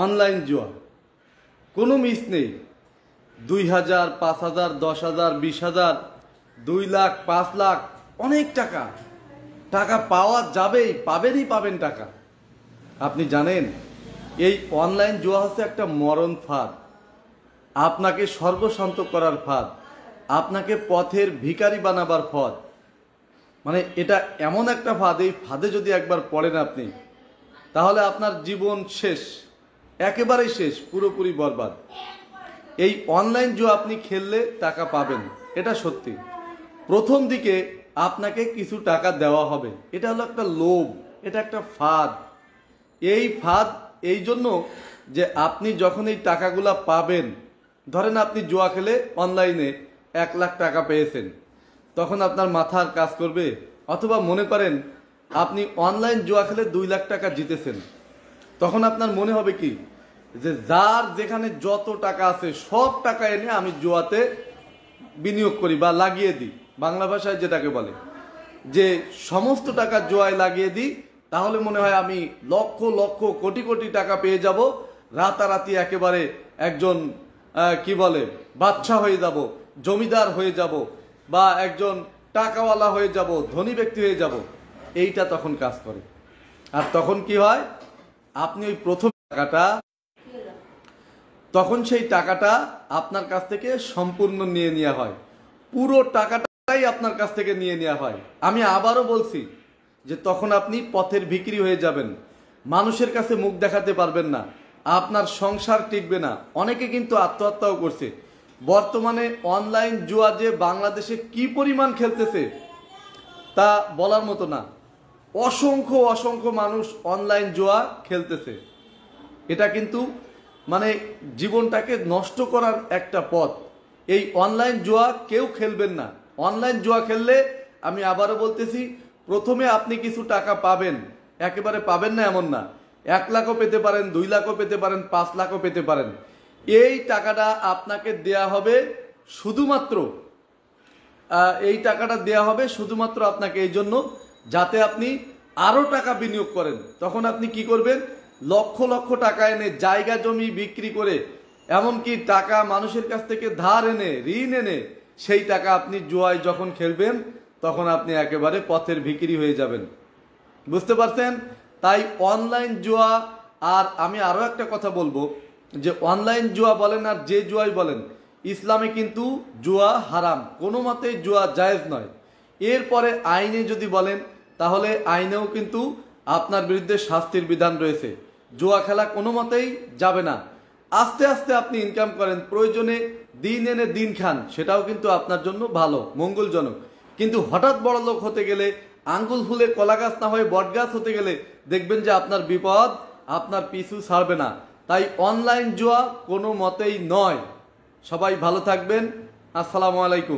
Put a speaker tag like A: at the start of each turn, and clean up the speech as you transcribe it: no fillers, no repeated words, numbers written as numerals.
A: Online জুয়া কোনো miss নেই। 2000, 5000, 10,000, 20,000, 2 লাখ, 5 লাখ, অনেক টাকা টাকা পাওয়া যাবেই, পাবেন টাকা। আপনি জানেন এই অনলাইন জুয়া হচ্ছে একটা মরণ ফাঁদ, আপনাকে সর্বশান্ত করার ফাঁদ, আপনাকে পথের ভিখারি বানাবার ফাঁদ। মানে এটা এমন একটা ফাঁদ, এই ফাঁদে যদি একবার পড়েন আপনি, তাহলে আপনার জীবন শেষ, একেবারেই শেষ, পুরোপুরি বরবাদ। এই অনলাইন জুয়া আপনি খেললে টাকা পাবেন, এটা সত্যি। প্রথম দিকে আপনাকে কিছু টাকা দেওয়া হবে, এটা হলো একটা লোভ, এটা একটা ফাঁদ। এই ফাঁদ এই জন্য যে আপনি যখন এই টাকাগুলা পাবেন, ধরেন আপনি জুয়া খেলে অনলাইনে 1 লাখ টাকা পেয়েছেন, তখন আপনার মাথার কাজ করবে। অথবা মনে করেন আপনি অনলাইন জুয়া খেলে 2 লাখ টাকা জিতেছেন, তখন আপনার মনে হবে কি যে যার যেখানে যত টাকা আছে সব টাকা এনে আমি জুয়াতে বিনিয়োগ করি বা লাগিয়ে দিই। বাংলা ভাষায় যেটাকে বলে যে সমস্ত টাকা জুয়ায় লাগিয়ে দিই, তাহলে মনে হয় আমি লক্ষ লক্ষ কোটি কোটি টাকা পেয়ে যাব, রাতারাতি একেবারে একজন কি বলে বাদশা হয়ে যাব, জমিদার হয়ে যাব, বা একজন টাকাওয়ালা হয়ে যাব, ধনী ব্যক্তি হয়ে যাব। এইটা তখন কাজ করে। আর তখন কি হয়, আপনি ওই প্রথম টাকাটা, তখন সেই টাকাটা আপনার কাছ থেকে সম্পূর্ণ নিয়ে নেওয়া হয়, পুরো টাকাটাই আপনার কাছ থেকে নিয়ে নেওয়া হয়। আমি আবারও বলছি যে তখন আপনি পথের ভিখারি হয়ে যাবেন, মানুষের কাছে মুখ দেখাতে পারবেন না, আপনার সংসার টিকবে না। অনেকে কিন্তু আত্মহত্যাও করছে। বর্তমানে অনলাইন জুয়া যে বাংলাদেশে কি পরিমাণ খেলতেছে তা বলার মতো না। অসংখ্য অসংখ্য মানুষ অনলাইন জুয়া খেলতেছে। এটা কিন্তু মানে জীবনটাকে নষ্ট করার একটা পথ। এই অনলাইন জুয়া কেউ খেলবেন না। অনলাইন জুয়া খেললে, আমি আবারও বলতেছি, প্রথমে আপনি কিছু টাকা পাবেন, একেবারে পাবেন না এমন না। 1 লাখও পেতে পারেন, 2 লাখও পেতে পারেন, 5 লাখও পেতে পারেন। এই টাকাটা আপনাকে দেয়া হবে শুধুমাত্র, এই টাকাটা দেয়া হবে শুধুমাত্র আপনাকে এই জন্য যাতে আপনি আরো টাকা বিনিয়োগ করেন। তখন আপনি কি করবেন, লক্ষ লক্ষ টাকা এনে জায়গা জমি বিক্রি করে, এমনকি টাকা মানুষের কাছ থেকে ধার এনে, ঋণ এনে, সেই টাকা আপনি জুয়ায় যখন খেলবেন, তখন আপনি একেবারে পথের ভিখারি হয়ে যাবেন। বুঝতে পারছেন? তাই অনলাইন জুয়া, আর আমি আরো একটা কথা বলবো যে অনলাইন জুয়া বলেন আর যে জুয়াই বলেন, ইসলামে কিন্তু জুয়া হারাম, কোনো মতেই জুয়া জায়েজ নয়। এরপরে আইনে যদি বলেন, তাহলে আইনেও কিন্তু আপনার বিরুদ্ধে শাস্তির বিধান রয়েছে। জুয়া খেলা কোনো মতেই যাবে না। আস্তে আস্তে আপনি ইনকাম করেন, প্রয়োজনে দিন এনে দিন খান, সেটাও কিন্তু আপনার জন্য ভালো, মঙ্গলজনক। কিন্তু হঠাৎ বড় লোক হতে গেলে, আঙ্গুল ফুলে কলা গাছ না হয়ে বট গাছ হতে গেলে, দেখবেন যে আপনার বিপদ আপনার পিছু ছাড়বে না। তাই অনলাইন জুয়া কোনো মতেই নয়। সবাই ভালো থাকবেন। আসসালামু আলাইকুম।